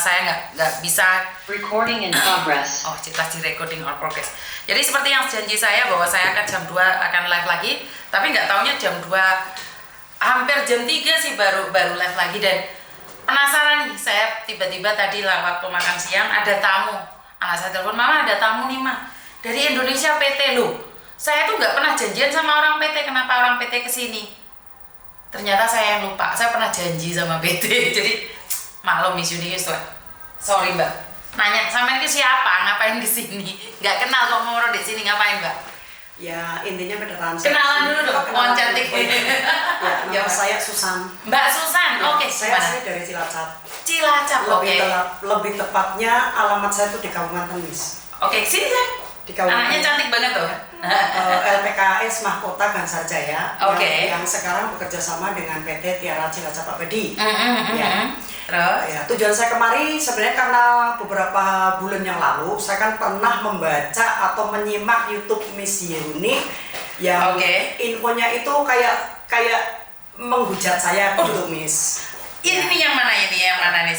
saya nggak bisa. Recording in progress. Oh, jelas di recording or progress. Jadi seperti yang janji saya bahwa saya akan jam 2 akan live lagi, tapi nggak taunya jam 2 hampir jam 3 sih baru live lagi. Dan penasaran nih, saya tiba-tiba tadi waktu makan siang ada tamu. Anak saya telepon, "Mama, ada tamu nih, Ma. Dari Indonesia PT loh." Saya tuh nggak pernah janjian sama orang PT, kenapa orang PT kesini? Ternyata saya yang lupa, saya pernah janji sama PT. Jadi maklum Miss Universe lah. Sorry Mbak. Nanya, "Sama ini siapa? Ngapain kesini?" Nggak kenal kok mau di sini, ngapain Mbak? Ya intinya beneran. Kenalan dulu dong, mohon cantik. Ya, nama saya Susan. Mbak Susan, Ya, oke. Saya gimana? asli dari Cilacap. Cilacap, oke. Lebih tepatnya alamat saya itu di Kabupaten Temis. Oke, sini saya. Di Kabupaten. Anaknya cantik banget tuh. LPKS Mahkota Gansarjaya. Oke. Yang sekarang bekerja sama dengan PT Tiara Cilacap Apedi. Ya. Terus? Ya, tujuan saya kemari sebenarnya karena beberapa bulan yang lalu saya kan pernah membaca atau menyimak YouTube Miss Yeni yang infonya itu kayak menghujat saya untuk Miss. Ini yang mana ini? Yang mana nih?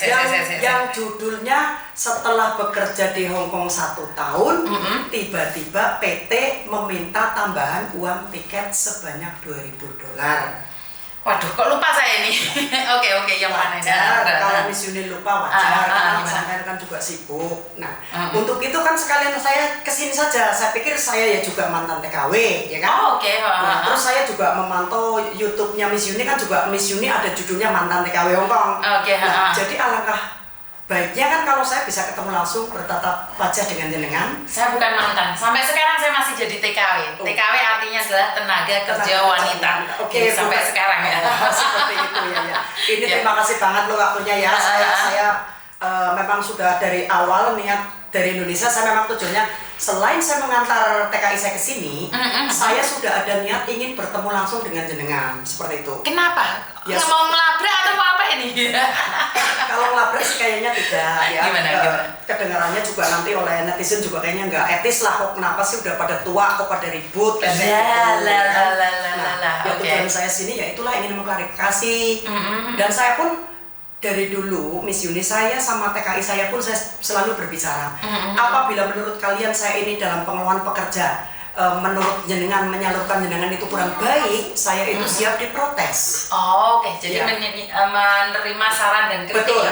Yang judulnya setelah bekerja di Hong Kong 1 tahun, tiba-tiba PT meminta tambahan uang tiket sebanyak $2.000. Waduh, kok lupa saya ini. Oke, yang mana ini? Kalau Miss Yuni lupa wajar, karena sampai kan juga sibuk. Nah, untuk itu kan sekalian saya kesini saja. Saya pikir saya ya juga mantan TKW, ya kan? Nah, terus saya juga memantau YouTube-nya Miss Yuni kan juga Miss Yuni ada judulnya mantan TKW Hong Kong. Nah, jadi alangkah baiknya kan kalau saya bisa ketemu langsung bertatap wajah dengan jenengan. Saya bukan mantan. Sampai sekarang saya masih jadi TKW. TKW artinya adalah tenaga kerja wanita. Oke, sampai sekarang ya. Seperti itu ya. Ini terima kasih banget loh waktunya ya. Saya memang sudah dari awal niat dari Indonesia, saya memang tujuannya selain saya mengantar TKI saya ke sini, saya sudah ada niat ingin bertemu langsung dengan jenengan, seperti itu. Kenapa? Ya, mau melabrak atau mau apa ini? Kalau melabrak sih kayaknya tidak ya. Gimana? Kedengarannya juga nanti oleh netizen juga kayaknya nggak etis lah. Kok kenapa sih udah pada tua, kok pada ribut kan? Tujuan saya sini ya itulah ingin mengklarifikasi. Dan saya pun dari dulu Miss Yuni, saya sama TKI saya pun saya selalu berbicara. Apabila menurut kalian saya ini dalam pengelolaan pekerja, menurut jenengan menyalurkan jenengan itu kurang baik, saya itu siap diprotes. Oke, jadi menerima saran dan kritik. Betul.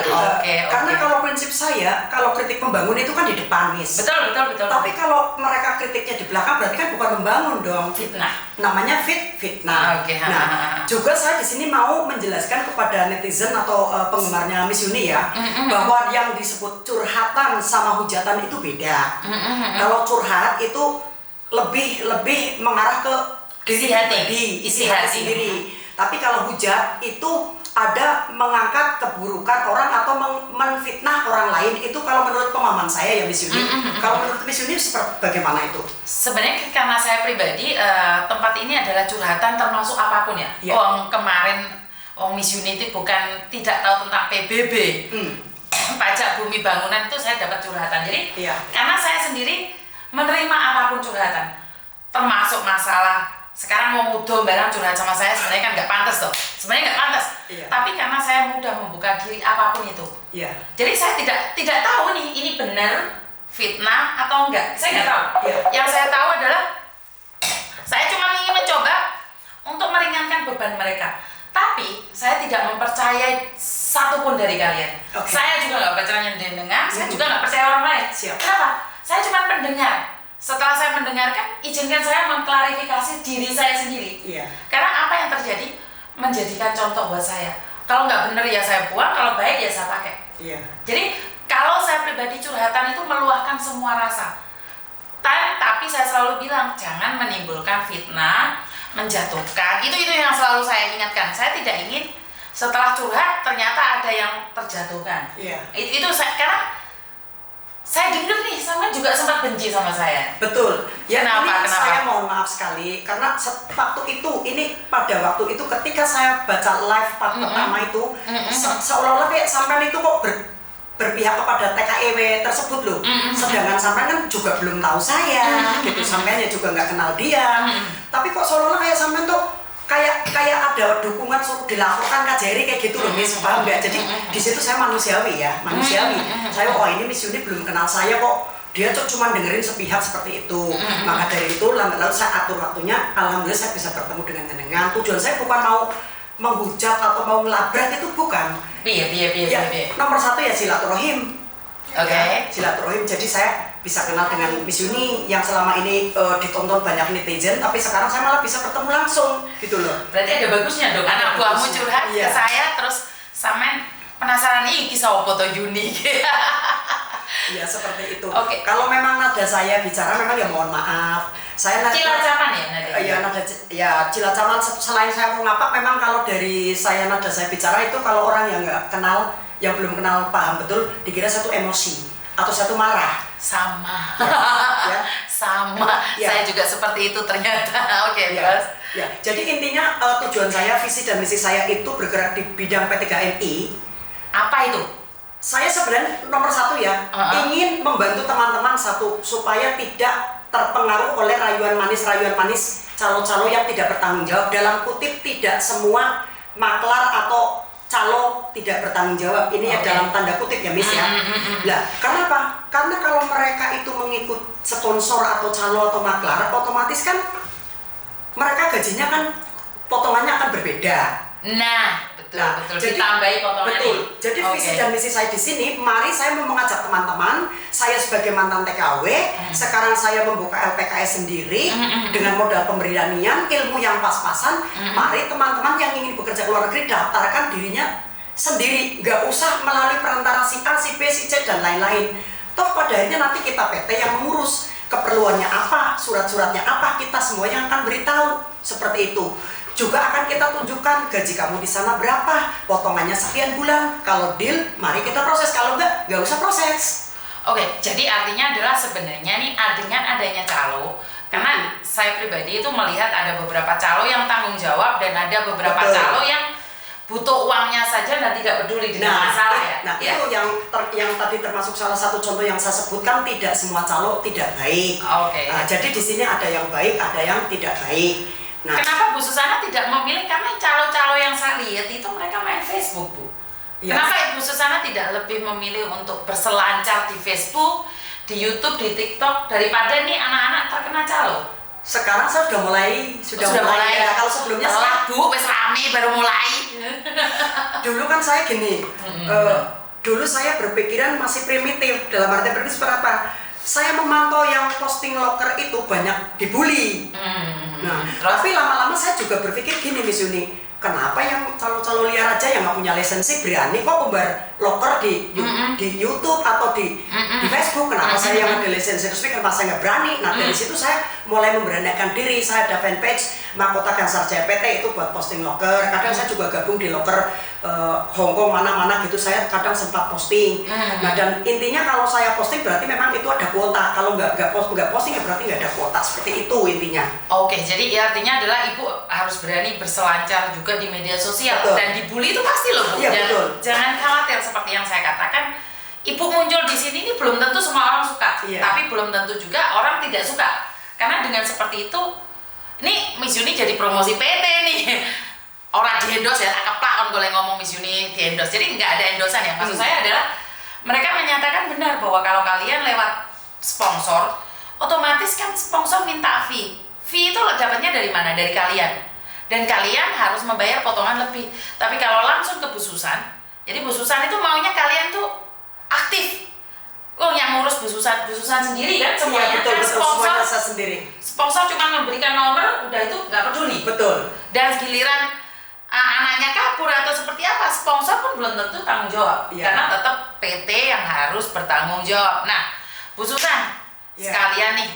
Karena kalau prinsip saya, kalau kritik membangun itu kan di depan, Miss. Betul. Tapi kalau mereka kritiknya di belakang berarti kan bukan membangun dong. Fitnah. Namanya fitnah. Nah, juga saya di sini mau menjelaskan kepada netizen atau penggemarnya Miss Yuni ya, bahwa yang disebut curhatan sama hujatan itu beda. Kalau curhat itu lebih mengarah ke isi hati sendiri. Tapi kalau hujat itu ada mengangkat keburukan orang atau menfitnah orang lain. Itu kalau menurut pemahaman saya ya Miss Yuni. Kalau menurut Miss Yuni seperti bagaimana itu? Sebenarnya karena saya pribadi tempat ini adalah curhatan termasuk apapun ya. Kemarin Miss Yuni itu bukan tidak tahu tentang PBB. Pajak bumi bangunan itu saya dapat curhatan. Jadi karena saya sendiri menerima apapun curhatan, termasuk masalah sekarang mau mudah barang curhat sama saya, sebenarnya kan nggak pantas tuh, sebenarnya nggak pantas. Tapi karena saya mudah membuka diri apapun itu, jadi saya tidak tahu nih ini benar fitnah atau enggak, saya nggak tahu. Yang saya tahu adalah saya cuma ingin mencoba untuk meringankan beban mereka. Tapi saya tidak mempercayai satupun dari kalian. Saya juga nggak percaya dengan, saya juga nggak percaya orang lain. Kenapa? Saya cuma pendengar. Setelah saya mendengarkan, izinkan saya mengklarifikasi diri saya sendiri. Karena apa yang terjadi menjadikan contoh buat saya. Kalau nggak benar ya saya buang, kalau baik ya saya pakai. Jadi kalau saya pribadi curhatan itu meluahkan semua rasa. Tapi saya selalu bilang jangan menimbulkan fitnah, menjatuhkan. Itu yang selalu saya ingatkan. Saya tidak ingin setelah curhat ternyata ada yang terjatuhkan. Itu saya, karena saya dengar nih, sama juga sempat benci sama saya. Betul. Kenapa? Saya mohon maaf sekali karena pada waktu itu ketika saya baca live part pertama itu, seolah-olah kayak sampean itu kok berpihak kepada TKEW tersebut loh. Sedangkan sampean kan juga belum tahu saya, gitu. Sampean ya juga nggak kenal dia. Tapi kok seolah-olah kayak sampean tuh kayak ada dukungan suruh dilaporkan KJRI kayak gitu loh Miss, paham nggak? Jadi di situ saya manusiawi. Saya ini Miss Yuni belum kenal saya kok, dia tuh cuma dengerin sepihak seperti itu. Maka dari itu lalu saya atur waktunya, alhamdulillah saya bisa bertemu dengan jenengan. Tujuan saya bukan mau menghujat atau mau ngelabrak, itu bukan. Nomor satu ya silaturahim. Silaturahim. Jadi saya bisa kenal dengan Miss Yuni yang selama ini ditonton banyak netizen, tapi sekarang saya malah bisa bertemu langsung gitu loh. Berarti ada bagusnya dong, anak buahmu curhat ke saya, terus sampean penasaran nih kisah foto Yuni. Iya seperti itu. Kalau memang nada saya bicara memang ya mohon maaf. Saya Cilacapan ya nada. Iya Cilacapan. Selain saya mau ngapak, memang kalau dari saya nada saya bicara itu kalau orang yang nggak kenal, yang belum kenal paham betul, dikira satu emosi atau satu marah. Sama. Ya. Sama. Ya. Saya juga seperti itu ternyata. Terus. Ya. Jadi intinya tujuan saya, visi dan misi saya itu bergerak di bidang P3MI. Apa itu? Saya sebenarnya nomor satu ya, ingin membantu teman-teman supaya tidak terpengaruh oleh rayuan manis calo-calo yang tidak bertanggung jawab. Dalam kutip, tidak semua maklar atau calo tidak bertanggung jawab. Ini ya dalam tanda kutip ya Miss ya. Nah, karena apa? Karena kalau mereka itu mengikut sponsor atau calo atau maklar, otomatis kan mereka gajinya kan potongannya akan berbeda. Nah, betul. Jadi, ditambahi potongan. Betul. Jadi visi dan misi saya di sini, mari saya mau mengajak teman-teman, saya sebagai mantan TKW, sekarang saya membuka LPKS sendiri dengan modal pemberanian, ilmu yang pas-pasan. Mari teman-teman yang ingin bekerja ke luar negeri daftarkan dirinya sendiri, nggak usah melalui perantara si A, si B, si C dan lain-lain. Toh pada akhirnya nanti kita PT yang mengurus keperluannya apa, surat-suratnya apa, kita semua yang akan beritahu seperti itu. Juga akan kita tunjukkan gaji kamu di sana berapa, potongannya sekian bulan. Kalau deal, mari kita proses. Kalau nggak usah proses. Jadi artinya adalah sebenarnya nih dengan adanya calo, karena saya pribadi itu melihat ada beberapa calo yang tanggung jawab dan ada beberapa calo yang butuh uangnya saja dan tidak peduli dengan masalah ya. Itu yang tadi termasuk salah satu contoh yang saya sebutkan, tidak semua calo tidak baik. Jadi di sini ada yang baik, ada yang tidak baik. Nah, kenapa Bu Susana tidak memilih? Karena calo-calo yang saya lihat itu mereka main Facebook, Bu. Kenapa Bu Susana tidak lebih memilih untuk berselancar di Facebook, di YouTube, di TikTok daripada nih anak-anak terkena calo? Sekarang saya sudah mulai. Ya, kalau sebelumnya Bu, wes rame baru mulai. Dulu kan saya gini, dulu saya berpikiran masih primitif. Dalam arti primitif seperti apa? Saya memantau yang posting loker itu banyak dibully. Tapi lama-lama saya juga berpikir gini Miss Yuni, kenapa yang calo-calo liar aja yang nggak punya lisensi berani kok umbar loker di YouTube atau di Facebook? Kenapa saya yang ada lisensi resmi, kenapa saya nggak berani? Nah dari situ saya mulai memberanikan diri. Saya ada fanpage Mahkota Gansar JPT itu buat posting loker. Kadang saya juga gabung di loker Hongkong mana-mana gitu, saya kadang sempat posting. Nah dan intinya kalau saya posting berarti memang itu ada kuota. Kalau nggak posting ya berarti nggak ada kuota. Seperti itu intinya. Jadi artinya adalah Ibu harus berani berselancar juga di media sosial. Dan dibully itu pasti loh Bu. Jangan khawatir, seperti yang saya katakan, Ibu muncul di sini ini belum tentu semua orang suka, tapi belum tentu juga orang tidak suka. Karena dengan seperti itu, ini Miss Yuni jadi promosi PT nih. Orang di endorse ya, tak keplak on boleh ngomong Miss Yuni di endorse. Jadi nggak ada endorsean ya. Maksud saya adalah mereka menyatakan benar bahwa kalau kalian lewat sponsor, otomatis kan sponsor minta fee. Fee itu dapatnya dari mana? Dari kalian. Dan kalian harus membayar potongan lebih. Tapi kalau langsung ke Bu Susan, jadi Bu Susan itu maunya kalian tuh aktif. Yang ngurus Bu Susan sendiri kan semuanya. Betul, sponsor, semuanya saya sendiri. Sponsor cuma memberikan nomor, udah itu nggak peduli. Betul. Dan giliran anaknya kabur atau seperti apa, sponsor pun belum tentu tanggung jawab. Karena tetap PT yang harus bertanggung jawab. Nah, Bu Susan, sekalian nih,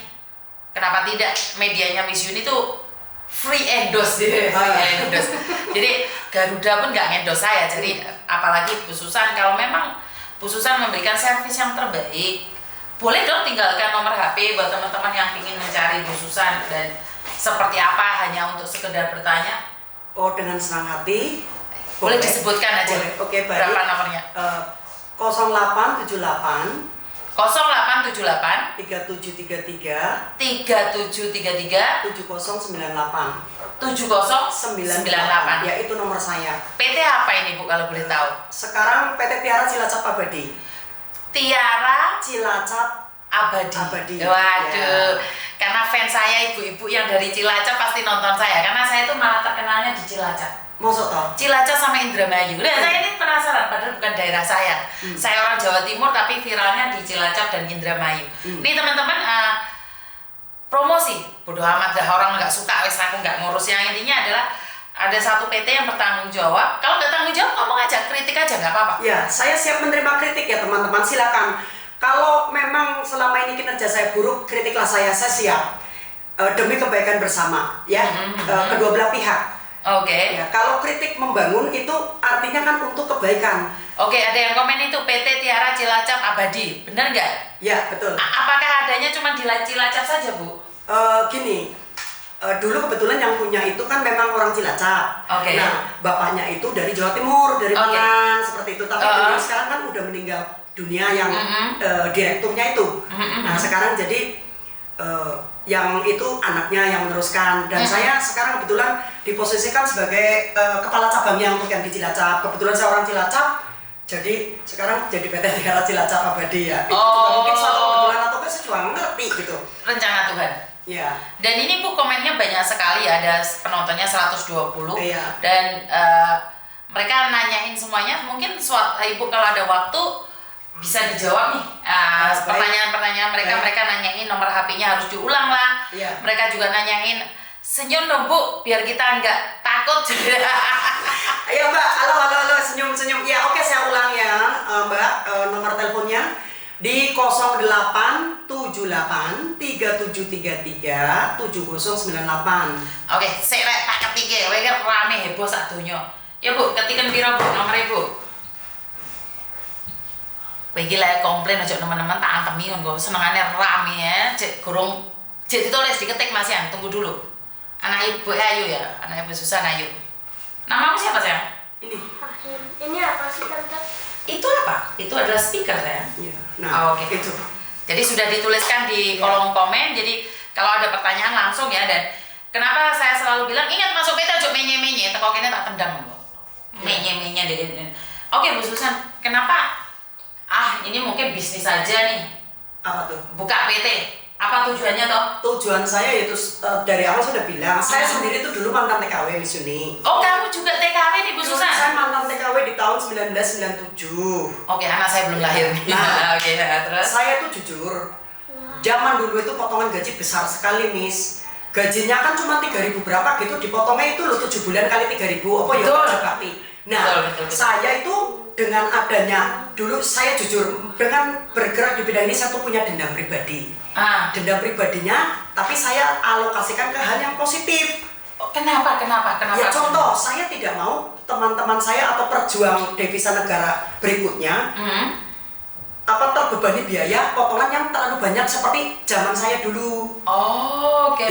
kenapa tidak medianya Miss Yuni tuh free endorse endorse. Jadi Garuda pun nggak endorse saya. Jadi apalagi Bu Susan, kalau memang Bu Susan memberikan servis yang terbaik, boleh dong tinggalkan nomor HP buat teman-teman yang ingin mencari Bu Susan dan seperti apa, hanya untuk sekedar bertanya. Dengan senang hati. Boleh disebutkan aja. Boleh. Baik. Berapa nomornya? 0878 0878 3733 7098 7098. Ya, itu nomor saya. PT apa ini Bu kalau boleh tahu? Sekarang PT Tiara Cilacap Abadi. Tiara Cilacap Abadi. Waduh, karena fans saya ibu-ibu yang dari Cilacap pasti nonton saya, karena saya itu malah terkenalnya di Cilacap. Maksud toh? Cilacap sama Indramayu. Nah, saya ini penasaran, padahal bukan daerah saya. Saya orang Jawa Timur tapi viralnya di Cilacap dan Indramayu. Nih teman-teman, promosi. Bodoh amat dah, orang nggak suka, wes aku nggak ngurus. Yang intinya adalah ada satu PT yang bertanggung jawab. Kalau nggak tanggung jawab, ngomong aja, kritik aja nggak apa-apa. Ya, saya siap menerima kritik ya teman-teman. Silakan. Kalau memang selama ini kinerja saya buruk, kritiklah saya siap. Demi kebaikan bersama, ya, kedua belah pihak. Oke. Ya, kalau kritik membangun itu artinya kan untuk kebaikan. Oke, ada yang komen itu PT Tiara Cilacap Abadi, benar nggak? Ya, betul. Apakah adanya cuma di Cilacap saja, Bu? Gini, dulu kebetulan yang punya itu kan memang orang Cilacap. Oke. Nah, bapaknya itu dari Jawa Timur, dari Malang, seperti itu. Tapi beliau sekarang kan udah meninggal dunia yang direkturnya itu. Nah, sekarang jadi yang itu anaknya yang meneruskan, dan saya sekarang kebetulan diposisikan sebagai kepala cabangnya untuk yang di Cilacap. Kebetulan saya orang Cilacap, jadi sekarang jadi PT Tiara Cilacap Abadi ya. Itu juga mungkin suatu kebetulan atau saya juga ngerti gitu. Rencana Tuhan. Ya. Dan ini Bu komennya banyak sekali, ada penontonnya 120. Iya. Dan mereka nanyain semuanya, mungkin Ibu kalau ada waktu bisa dijawab nih pertanyaan-pertanyaan mereka nanyain nomor HP-nya harus diulang lah. Iya. Mereka juga nanyain senyum dong Bu biar kita nggak takut. Ayo Mbak, halo senyum. Ya oke, saya ulang ya Mbak, nomor teleponnya di 0878 3733 7098. Oke, saya tak ketik ya, rame heboh sak donya. Ya Bu, ketikan piro Bu nomor Ibu? Bagi lah komplain aja teman-teman tak antemi kan kok senengannya rame ya, gurung ditulis diketik Mas Yan, tunggu dulu. Anak Ibu Ayu ya, anak Ibu Susan Ayu. Namamu siapa sayang? Ini. Ini apa sih Tante? Itu apa? Itu adalah speaker sayang. Iya. Nah, oke. Itu. Jadi sudah dituliskan di kolom komen. Jadi kalau ada pertanyaan langsung ya. Dan kenapa saya selalu bilang ingat masuk PT ojo menye-menye, teko kene tak tendang kok. Menye-menye deh. Oke Bu Susan, kenapa? Ini mungkin bisnis saja nih. Apa tuh? Buka PT. Apa tujuannya toh? Tujuan saya itu dari awal sudah bilang, saya sendiri itu dulu mantan TKW Miss Uni. Oh, kamu juga TKW nih Bu Susan? Saya mantan TKW di tahun 1997. Oke, anak saya belum lahir nih. Nah, oke, terus? Saya tuh jujur, zaman dulu itu potongan gaji besar sekali Miss. Gajinya kan cuma 3.000 berapa gitu, dipotongnya itu loh 7 bulan kali 3.000, apa ya kerja bakti. Nah, betul. Saya itu dengan adanya, dulu saya jujur, dengan bergerak di bidang ini saya tuh punya dendam pribadi. Dendam pribadinya, tapi saya alokasikan ke hal yang positif. Kenapa? Ya contoh, saya tidak mau teman-teman saya atau perjuang devisa negara berikutnya terbebani biaya potongan yang terlalu banyak seperti zaman saya dulu. Oke.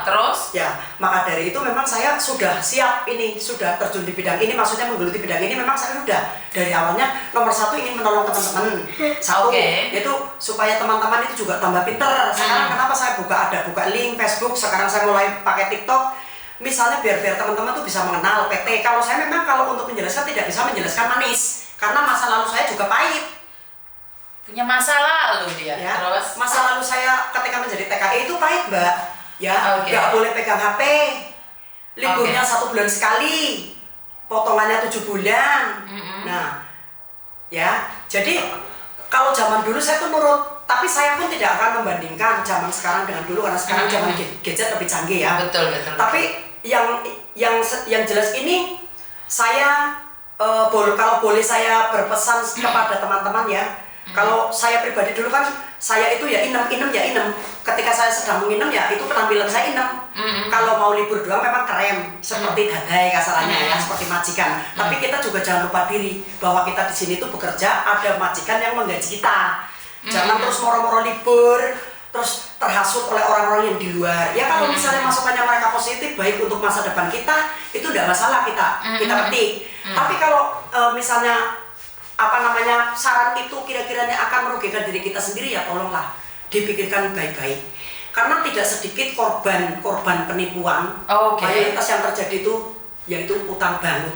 Terus? Ya, maka dari itu memang saya sudah siap ini, sudah terjun di bidang ini, maksudnya menggeluti bidang ini. Memang saya sudah dari awalnya nomor satu ingin menolong teman-teman. Satu, yaitu supaya teman-teman itu juga tambah pinter. Sekarang kenapa saya buka link Facebook, sekarang saya mulai pakai TikTok. Misalnya biar teman-teman tuh bisa mengenal PT. Kalau saya memang kalau untuk menjelaskan tidak bisa menjelaskan manis, karena masa lalu saya juga pahit. Punya masa lalu dia. Ya, terus masa lalu saya ketika menjadi TKI itu pahit Mbak. Ya, nggak boleh pegang HP. Liburnya 1 bulan sekali. Potongannya 7 bulan. Nah, ya, jadi kalau zaman dulu saya tuh nurut. Tapi saya pun tidak akan membandingkan zaman sekarang dengan dulu, karena sekarang zaman gadget lebih canggih ya. Betul. Tapi yang jelas ini saya kalau boleh saya berpesan kepada teman-teman ya. Kalau saya pribadi dulu kan saya itu ya inem. Ketika saya sedang menginem ya itu penampilan saya inem. Kalau mau libur doang memang keren, seperti dadai kasarannya ya, seperti majikan. Tapi kita juga jangan lupa diri bahwa kita di sini tuh bekerja, ada majikan yang menggaji kita. Jangan terus moro-moro libur, terus terhasut oleh orang-orang yang di luar. Ya kalau misalnya masukannya mereka positif, baik untuk masa depan kita, itu tidak masalah kita ketik. Tapi kalau misalnya saran itu kira-kiranya akan merugikan diri kita sendiri, ya tolonglah dipikirkan baik-baik. Karena tidak sedikit korban penipuan. Mayoritas yang terjadi itu yaitu utang bank.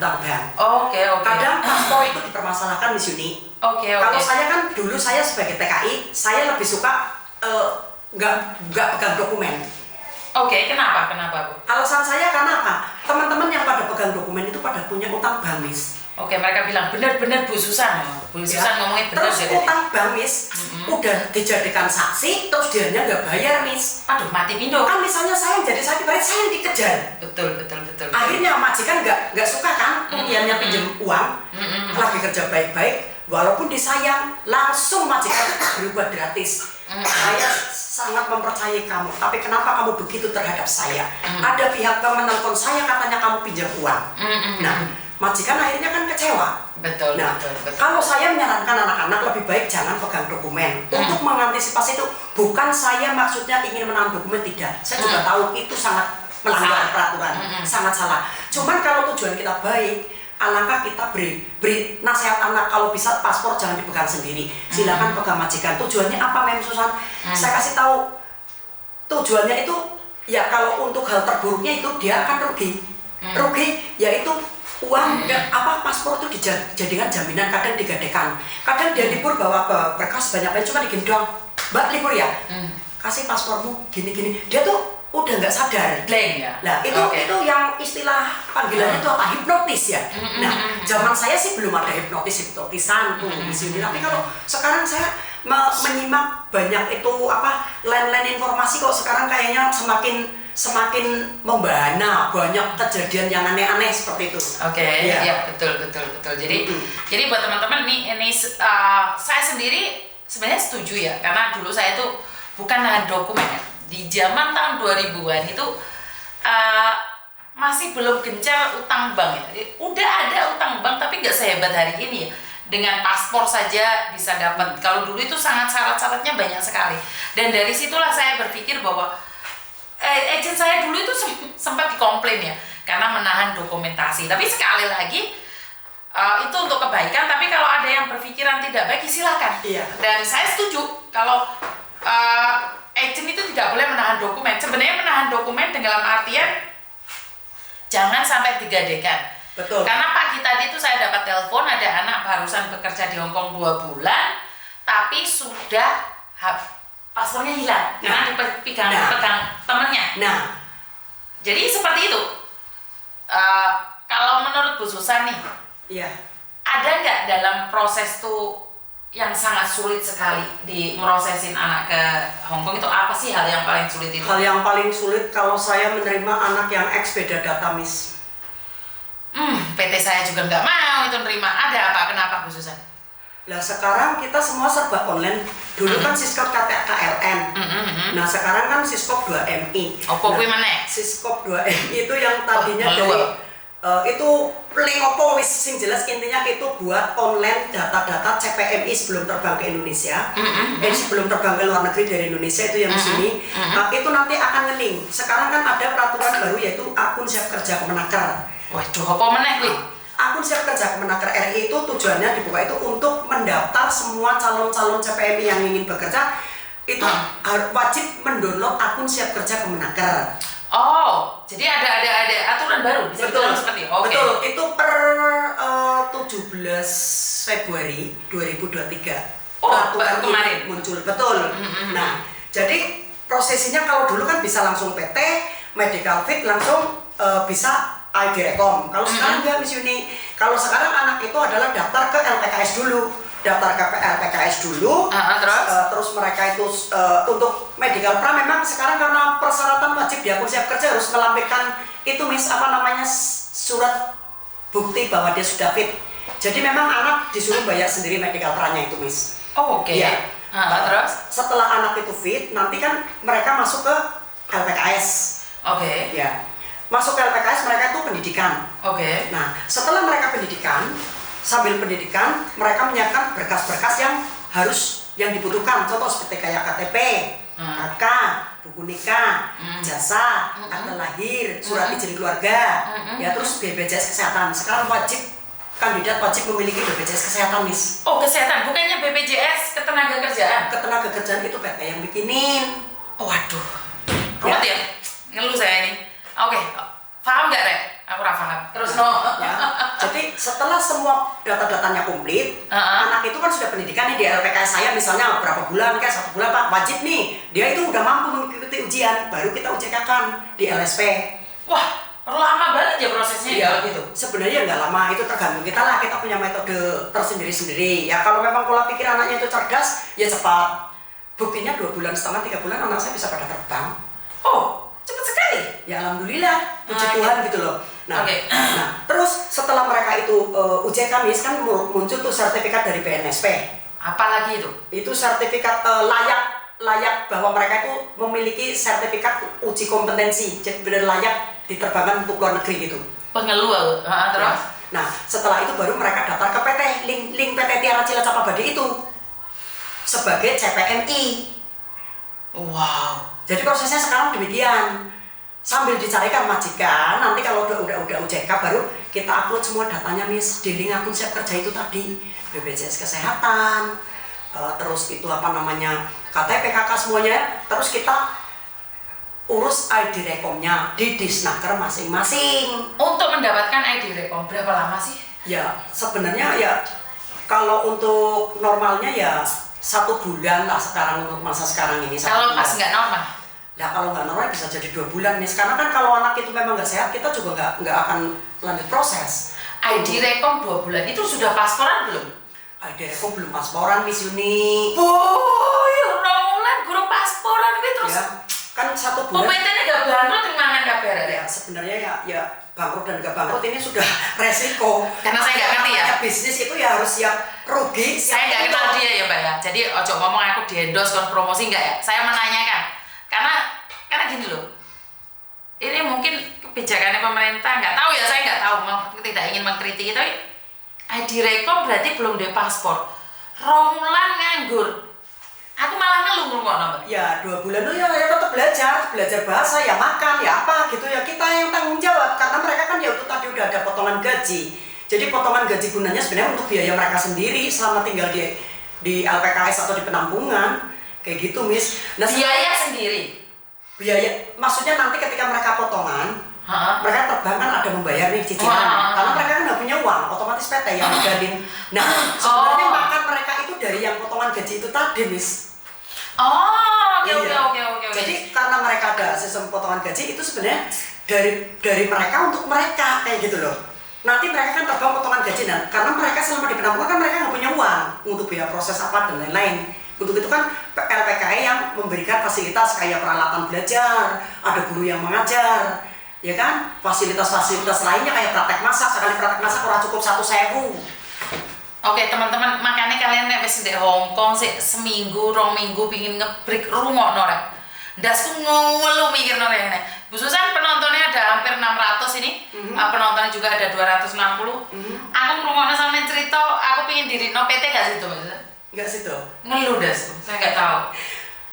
Kadang paspor itu dipermasalahkan, Miss Yuni. Kalau saya kan dulu saya sebagai TKI, saya lebih suka nggak pegang dokumen. Kenapa Bu? Alasan saya karena apa? Teman-teman yang pada pegang dokumen itu pada punya utang bank, Miss. Mereka bilang benar-benar Bu Susan ngomongin benar. Terus utang bank, Miss, udah dijadikan saksi, terus dianya nggak bayar, Miss. Aduh, mati pindo. Kan misalnya saya yang jadi saksi, berarti saya yang dikejar. Betul. Akhirnya majikan nggak suka kan, dianya pinjam uang, lagi kerja baik-baik, walaupun disayang, langsung majikan berubah gratis. Saya sangat mempercayai kamu, tapi kenapa kamu begitu terhadap saya? Ada pihak yang menelpon saya katanya kamu pinjam uang. Nah, majikan akhirnya kan kecewa. Betul. Kalau saya menyarankan anak-anak lebih baik jangan pegang dokumen. Untuk mengantisipasi itu, bukan saya maksudnya ingin menahan dokumen, tidak. Saya juga tahu itu sangat melanggar peraturan, sangat salah. Cuman kalau tujuan kita baik, alangkah kita beri nasihat anak, kalau bisa paspor jangan dipegang sendiri. Silakan pegang majikan. Tujuannya apa, Mem Susan? Saya kasih tahu. Tujuannya itu ya kalau untuk hal terburuknya itu dia akan rugi. Rugi yaitu uang paspor itu dijadikan jaminan, kadang digadekan, kadang dia libur bawa berkas banyak-banyak cuma digini doang, Mbak libur ya, kasih paspormu gini-gini, dia tuh udah nggak sadar. Blank ya. Nah itu yang istilah panggilannya itu apa, hipnotis ya. Nah zaman saya sih belum ada hipnotisan tuh di sini, tapi kalau sekarang saya menyimak banyak itu line-line informasi kok sekarang kayaknya semakin membahana, banyak kejadian yang aneh-aneh seperti itu. Iya betul. Jadi buat teman-teman ini saya sendiri sebenarnya setuju ya, karena dulu saya tuh bukan nahan dokumen ya. Di zaman tahun 2000-an itu masih belum gencar utang bank ya. Udah ada utang bank tapi nggak sehebat hari ini ya. Dengan paspor saja bisa dapat. Kalau dulu itu sangat syarat-syaratnya banyak sekali. Dan dari situlah saya berpikir bahwa agent saya dulu itu sempat dikomplain ya karena menahan dokumentasi. Tapi sekali lagi itu untuk kebaikan. Tapi kalau ada yang berpikiran tidak baik, silakan. Dan saya setuju kalau agent itu tidak boleh menahan dokumen. Sebenarnya menahan dokumen dalam artian jangan sampai digadekan. Betul. Karena pagi tadi itu saya dapat telepon ada anak barusan bekerja di Hongkong 2 bulan, tapi sudah paspornya hilang karena dipegang temennya. Jadi seperti itu. Kalau menurut Bu Susan nih, ada nggak dalam proses tuh yang sangat sulit sekali di merosesin anak ke Hongkong itu, apa sih hal yang paling sulit itu? Hal yang paling sulit kalau saya menerima anak yang ex beda data, Miss. PT saya juga nggak mau itu nerima. Ada apa? Kenapa Bu Susan? Lah sekarang kita semua serba online. Dulu kan Siskop KLN. Nah sekarang kan Siskop 2MI. Siskop 2MI itu yang tadinya itu link opo wis sing jelas intinya itu buat online data-data CPMI sebelum terbang ke Indonesia. Sebelum terbang ke luar negeri dari Indonesia itu yang di sini. Itu nanti akan nge-link. Sekarang kan ada peraturan baru yaitu akun siap kerja Kemenaker. Waduh, apa meneh kuwi? Akun siap kerja Kemenaker RI itu tujuannya dibuka itu untuk mendaftar semua calon-calon CPMI yang ingin bekerja itu wajib mendownload akun siap kerja Kemenaker. Jadi ada aturan baru bisa dibilang seperti itu. Betul, itu per 17 Februari 2023. Peraturan kemarin muncul, betul. Nah, jadi prosesinya kalau dulu kan bisa langsung PT, Medical Fit langsung bisa ID Rekom. Kalau sekarang enggak, Miss Yuni. Kalau sekarang anak itu adalah daftar ke LPKS dulu. Daftar ke LPKS dulu. Terus mereka itu untuk medical pra memang sekarang karena persyaratan wajib di akun siap kerja harus melampirkan itu, Miss, surat bukti bahwa dia sudah fit. Jadi memang anak disuruh bayar sendiri medical pra-nya itu, Miss. Ya. Terus setelah anak itu fit, nanti kan mereka masuk ke LPKS. Ya. Masuk ke LPKS mereka itu pendidikan. Nah, setelah mereka pendidikan, sambil pendidikan mereka menyiapkan berkas-berkas yang dibutuhkan. Contoh seperti kayak KTP, KK, buku nikah, jasa, akte lahir, surat izin keluarga, ya terus BPJS kesehatan. Sekarang wajib kandidat wajib memiliki BPJS Kesehatan, Miss. Oh, kesehatan, bukannya BPJS Ketenagakerjaan? Ketenagakerjaan itu PT yang bikinin. Oh, waduh. Ruwet ya? Ngeluh saya ini. Oke, paham nggak, Rek? Aku nggak paham. Terus no. Ya. Jadi setelah semua data-datanya komplit, anak itu kan sudah pendidikan nih di LPKS saya misalnya berapa bulan, kayak 1 bulan Pak, wajib nih. Dia itu udah mampu mengikuti ujian, baru kita UJK-kan di LSP. Wah, lama banget ya prosesnya. Iya gitu. Sebenarnya nggak lama, itu tergantung kita lah. Kita punya metode tersendiri-sendiri. Ya kalau memang pola pikir anaknya itu cerdas, ya cepat. Buktinya 2,5 bulan, 3 bulan anak saya bisa pada terbang. Oh, cepet sekali. Ya alhamdulillah, puji Tuhan gitu loh. Nah, nah, terus setelah mereka itu UJK Miss kan muncul tuh sertifikat dari BNSP. Apalagi itu? Itu sertifikat layak bahwa mereka itu memiliki sertifikat uji kompetensi, jadi benar layak diterbangkan untuk luar negeri gitu. Pengeluh, terus? Nah, setelah itu baru mereka daftar ke PT, link PT Tiara Cilacap Abadi itu sebagai CPNI. Wow. Jadi prosesnya sekarang demikian. Sambil dicarikan majikan, nanti kalau udah UJK baru kita upload semua datanya Miss di link akun Siap Kerja itu tadi, BPJS Kesehatan, terus itu apa namanya KTP, KK semuanya, terus kita urus ID rekomnya di Disnaker masing-masing. Untuk mendapatkan ID rekom berapa lama sih? Ya sebenarnya ya kalau untuk normalnya ya 1 bulan lah sekarang untuk masa sekarang ini. Kalau pas nggak normal? Nah kalau nggak normal bisa jadi 2 bulan nih. Karena kan kalau anak itu memang nggak sehat kita juga nggak akan lanjut proses. ID rekom 2 bulan itu sudah pasporan belum? ID rekom belum pasporan Miss Yuni. Oh ya bulan gurung pasporan gitu terus. Ya, kan 1 bulan. PT-nya nggak bangkrut mangan kabar ya? Sebenarnya ya bangkrut dan nggak bangkrut ini sudah resiko. Karena saya nggak ngerti ya. Bisnis itu ya harus siap rugi. Saya nggak kenal dia ya Mbak ya. Jadi ojo ngomong aku di endorse kon promosi nggak ya. Saya menanyakan. Karena gini loh, ini mungkin kebijakannya pemerintah, nggak tahu ya, saya nggak tahu, tidak ingin mengkritik, tapi ID rekom berarti belum ada paspor, romulan nganggur, aku malah ngeluh kok Mbak. Ya 2 bulan tuh ya tetap belajar bahasa, ya makan, ya apa gitu ya, kita yang tanggung jawab, karena mereka kan ya itu tadi udah ada potongan gaji, jadi potongan gaji gunanya sebenarnya untuk biaya mereka sendiri selama tinggal di LPKS atau di penampungan. Kayak gitu Miss. Nah, biaya sendiri? Biaya, maksudnya nanti ketika mereka potongan, mereka terbang kan ada membayar nih cicilan. Karena mereka kan nggak punya uang, otomatis PT yang ngegalin. Nah, sebenarnya makan mereka itu dari yang potongan gaji itu tadi Miss. Oh, oke. Jadi karena mereka ada sistem potongan gaji itu sebenarnya dari mereka untuk mereka kayak gitu loh. Nanti mereka kan terbang potongan gaji, dan karena mereka selama di penampungan kan mereka nggak punya uang untuk biaya proses apa dan lain-lain. Untuk itu kan LPKE yang memberikan fasilitas kayak peralatan belajar, ada guru yang mengajar, ya kan? Fasilitas-fasilitas lainnya kayak praktek masak, sekali praktek masak kurang cukup 1.000. Oke teman-teman, makanya kalian nek wis ndek Hongkong sih seminggu, 2 minggu pingin ngebreak rungokno rek. Ndasku ngelu mikir rek nek. Khususan penontonnya ada hampir 600 ini. Penontonnya juga ada 260. Aku ngrungokno sampean cerita, aku pingin dirino PT gak situ, Mas? Enggak situ. Ngeluh das, saya nggak tahu.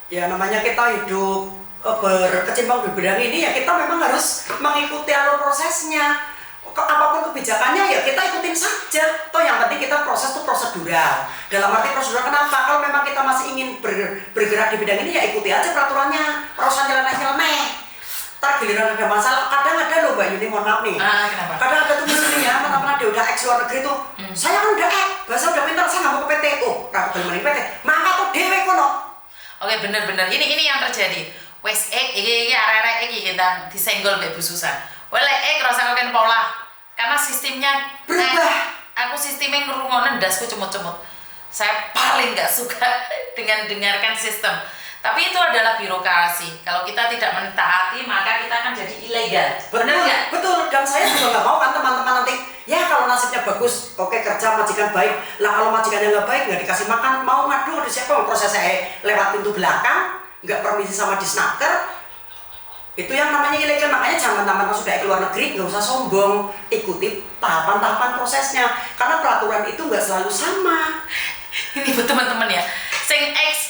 Ya namanya kita hidup berkecimpung di bidang ini ya kita memang harus mengikuti alur prosesnya. Apapun kebijakannya ya kita ikutin saja. Toh yang penting kita proses itu prosedural. Dalam arti prosedural kenapa? Kalau memang kita masih ingin bergerak di bidang ini ya ikuti aja peraturannya. Perusahaan nyeleneh-nyeleneh. Ntar giliran ada masalah, kadang ada loh Mbak Yuni, mohon maaf nih. Kenapa? Kadang ada tuh muslim ya, teman-teman dia udah ex luar negeri tuh. Saya kan udah bahasa udah pintar, saya nggak mau ke PT. Oh, rakyat balik PT. Maka tuh dewe kono. Oke, bener-bener. Ini yang terjadi. Wes iki arek-arek iki kita disenggol Mbak Bu Susan. Wele rasa kok pola. Karena sistemnya berubah. Aku sistemnya ngerungokno ndasku cemut-cemut. Saya paling nggak suka dengan dengarkan sistem. Tapi itu adalah birokrasi. Kalau kita tidak mentaati, maka kita akan jadi ilegal. Benar nggak? Betul. Dan saya juga nggak mau kan teman-teman nanti, ya kalau nasibnya bagus, oke kerja majikan baik. Lah kalau majikannya nggak baik, nggak dikasih makan, mau ngadu di siapa? Proses saya lewat pintu belakang, nggak permisi sama Disnaker. Itu yang namanya ilegal. Makanya jangan teman-teman sudah ke luar negeri, nggak usah sombong. Ikuti tahapan-tahapan prosesnya. Karena peraturan itu nggak selalu sama. Ini buat teman-teman ya. Sing X